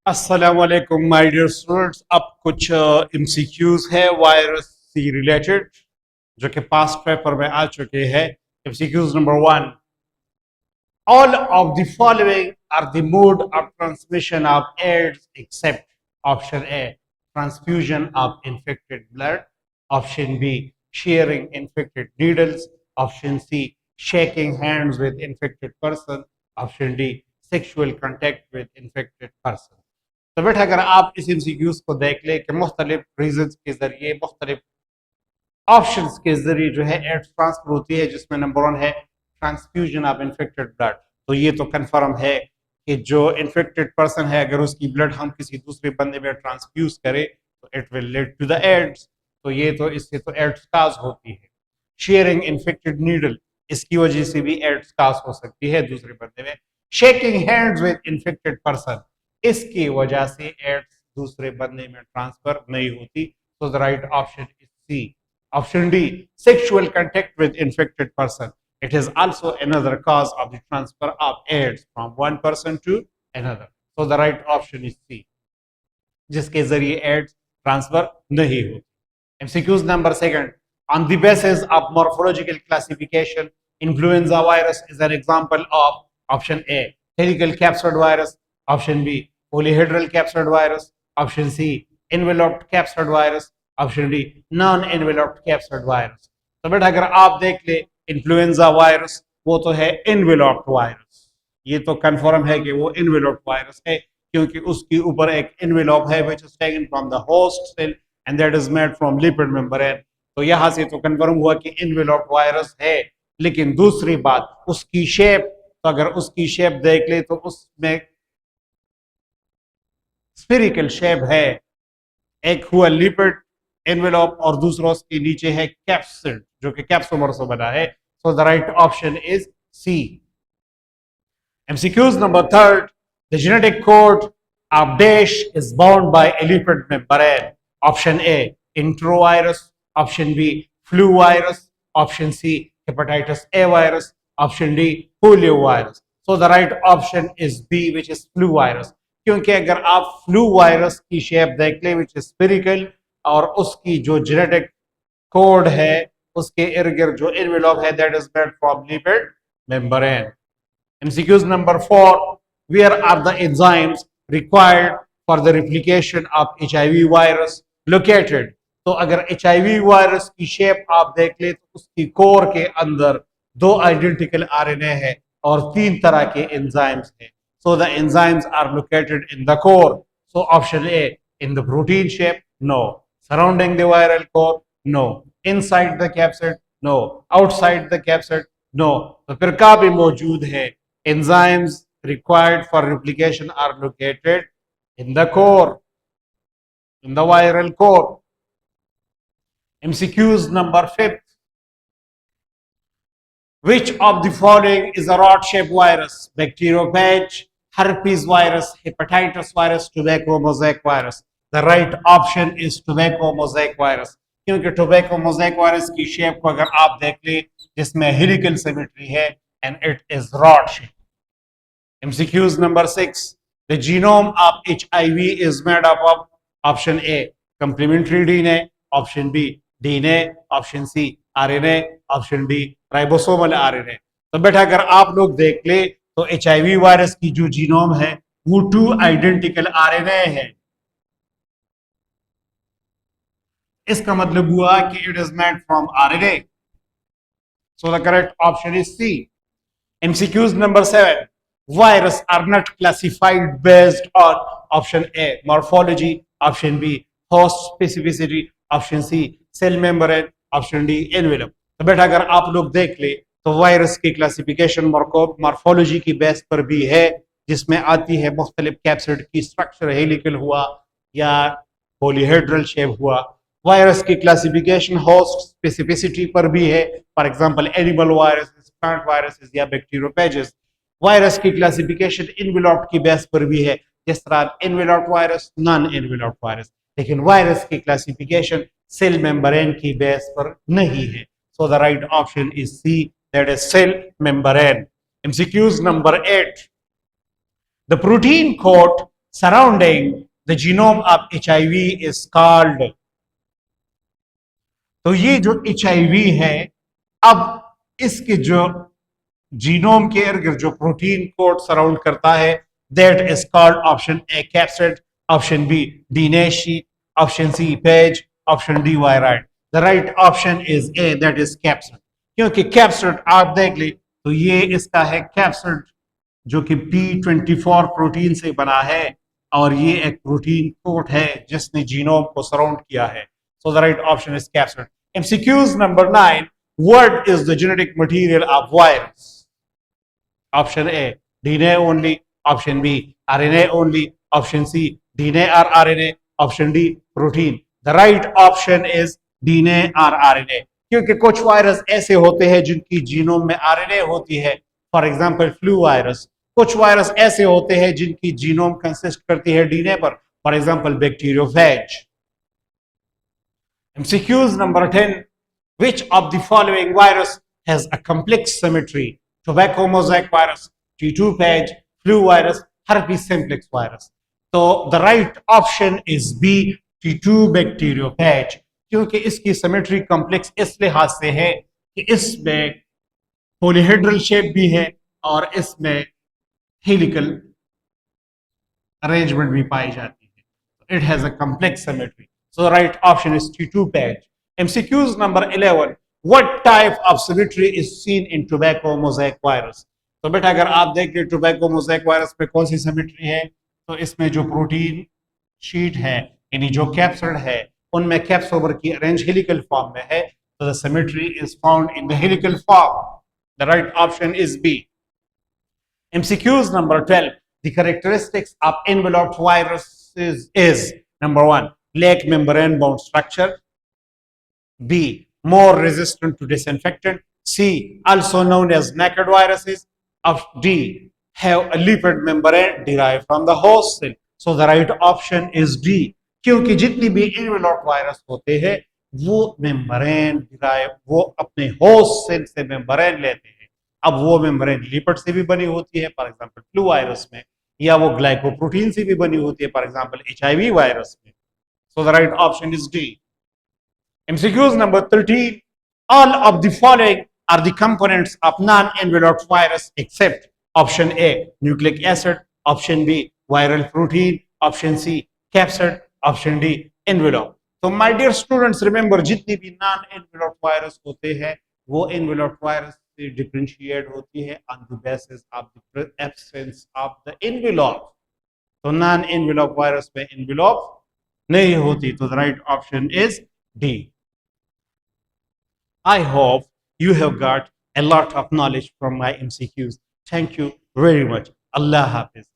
अस्सलाम वालेकुम my dear students. अब कुछ एमसीक्यूज है वायरस सी रिलेटेड जो कि पास्ट पेपर में आ चुके हैं। MCQs number 1, all of the following are the mode of transmission of AIDS except option A, transfusion of infected blood, option B, sharing infected needles, option C, shaking hands with infected person, option D, sexual contact with infected person। तो बेटा अगर आप इस MCQs को देख ले कि मुख्तलिफ रीजन के जरिए मुख्तलिफ ऑप्शन के जरिए जो है एड्स ट्रांसफर होती है, जिसमें नंबर 1 है ट्रांसफ्यूजन ऑफ इन्फेक्टेड ब्लड। तो ये तो कंफर्म है कि जो इन्फेक्टेड पर्सन है अगर उसकी ब्लड हम किसी दूसरे बंदे में ट्रांसफ्यूज करें तो it will lead to the AIDS. तो ये तो इससे तो एड्स काज होती है। शेयरिंग इन्फेक्टेड नीडल, इसकी वजह से भी एड्स काज हो सकती है दूसरे बंदे में। Shaking hands with infected person, इसकी वजह से एड्स दूसरे बंदे में ट्रांसफर नहीं होती। तो the right option is C. Option D, sexual contact with infected person. It is also another cause of the transfer of AIDS from one person to another. So the right option is C, जिसके जरिए AIDS transfer नहीं होती। MCQs number 2, on the basis of morphological classification, influenza virus is an example of option A, helical capsid virus, option B, polyhedral capsid virus, option C, enveloped capsid virus, option D non enveloped capsid virus. तो बेटा अगर आप देख ले influenza virus वो तो है enveloped virus, ये तो कंफर्म है कि वो एनवेलप्ड वायरस है क्योंकि उसके ऊपर एक एनवेलप है which is taken from the host cell and that is made from lipid membrane. तो यहां से तो कंफर्म हुआ कि एनवेलप्ड वायरस है। लेकिन दूसरी बात उसकी शेप, तो अगर उसकी शेप देख ले तो उसमें स्फेरिकल शेप है, एक हुआ लिपिड एनवेलप और दूसरा उसके नीचे है कैप्सिड जो कि कैप्सोमर से बना है। So the right option is C. MCQs number 3, the genetic code of dash is bound by a lipid membrane. Option A enterovirus, option B flu virus, option C hepatitis A virus, option D polio virus. So the right option is B which is flu virus, क्योंकि अगर आप flu virus की shape देख ले which is spherical और उसकी जो genetic code है उसके इर्द गिर्द जो एनवेलप है that is made from lipid membrane. MCQs number 4, where are the enzymes required for the replication of HIV virus located. तो अगर एचआईवी वायरस की शेप आप देख ले तो उसकी कोर के अंदर 2 आइडेंटिकल आरएनए है और 3 तरह के एंजाइम्स हैं। So the enzymes are located in the core. So option A in the protein shape, no. Surrounding the viral core, no. Inside the capsid, no. Outside the capsid, no. तो फिर का भी मौजूद है। Enzymes required for replication are located in the core, in the viral core. MCQs number 5, which of the following is a rod-shaped virus? Bacteriophage, herpes virus, hepatitis virus, tobacco mosaic virus. The right option is tobacco mosaic virus, क्योंकि tobacco mosaic virus की shape को अगर आप देख ले जिसमें helical symmetry है and it is rod shape. MCQs number 6, the genome of HIV is made up of option A complementary DNA, option B DNA, option C RNA, option D ribosomal RNA। तो बेटा अगर आप लोग देख ले तो HIV virus की जो जीनोम है वो 2 आइडेंटिकल RNA है। इसका मतलब हुआ कि it is made from RNA. So the correct option is C. MCQs number 7, virus are not classified based on option A morphology, option B host specificity, option C cell membrane, option D envelope. तो बेटा अगर आप लोग देख ले तो virus की classification morphology की बेस पर भी है, जिसमें आती है मुख्तलिफ कैप्सिड की स्ट्रक्चर, हेलिकल हुआ या पॉलीहेड्रल शेप हुआ। वायरस की क्लासिफिकेशन होस्ट स्पेसिफिसिटी पर भी है, for example animal virus, plant viruses या बैक्टीरियोफेजेस। वायरस की क्लासिफिकेशन एनवेलप्ड की बेस पर भी है, जिस तरह enveloped virus, non enveloped virus. लेकिन वायरस की क्लासिफिकेशन सेल मेम्ब्रेन की बेस पर नहीं है। So the right option is C, that is cell membrane. MCQs number 8, the protein coat surrounding the genome of HIV is called. तो ये जो HIV है, अब इसके जो जीनोम के इर्द जो प्रोटीन कोड सराउंड करता है, that is called option A capsid, option B DNA sheet, option C page, option D viroid. The right option is A, that is capsid. क्योंकि कैप्सिड आप देख ली तो ये इसका है कैप्सिड, जो कि P24 प्रोटीन से बना है, और ये एक प्रोटीन कोड है जिसने जीनोम को सराउंड किया है। So the right option is capsid. MCQs number 9. What is the genetic material of virus? Option A, DNA only. Option B, RNA only. Option C, DNA or RNA. Option D, protein. The right option is DNA or RNA. क्योंकि कुछ virus ऐसे होते हैं जिनकी genome में RNA होती है, for example flu virus. कुछ वायरस ऐसे होते हैं जिनकी जीनोम कंसिस्ट करती है डीएनए पर, for example bacteriophage. MCQs number 10. Which of the following virus has a complex symmetry? Tobacco mosaic virus, T2 page, flu virus, herpes simplex virus. So the right option is B, T2 bacteriophage, क्योंकि इसकी symmetry complex इस लिहाज से है कि इसमें polyhedral shape भी है और इसमें हेलिकल अरेंजमेंट भी पाई जाती है। It has a complex symmetry. So the right option is T2 page. MCQs number 11. What type of symmetry is seen in tobacco mosaic virus? तो बेटा अगर आप देख ले टोबैको मोज़ेक वायरस पे कौन सी सिमेट्री है, तो इसमें जो प्रोटीन शीट है यानी जो कैप्सिड है उनमें कैप्स ओवर की अरेंज हेलिकल फॉर्म में है, तो the symmetry is found in the helical form. The right option is B. MCQs number 12. The characteristics of enveloped viruses is number 1, lack membrane bound structure. B, more resistant to disinfectant. C, also known as naked viruses. Of D, have a lipid membrane derived from the host cell. So the right option is D. क्योंकि जितनी भी enveloped virus होते हैं वो membrane derive, वो अपने host cell से membrane लेते हैं। अब वो मेम्ब्रेन लिपिड से भी बनी होती है, फॉर एग्जांपल फ्लू वायरस में, या वो ग्लाइकोप्रोटीन से भी बनी होती है, फॉर एग्जांपल HIV वायरस में। So the right option is D. MCQs number 13. All of the following are the components of non-enveloped virus except option A, nucleic acid, option B, viral protein, option C, capsid, option D, envelope. So my dear students, remember जितनी भी non-enveloped virus होते हैं वो enveloped virus से differentiate होती है on the basis of the absence of the envelope. तो non-enveloped virus में envelope नहीं होती, तो the right option is D. I hope you have got a lot of knowledge from my MCQs. Thank you very much. Allah Hafiz.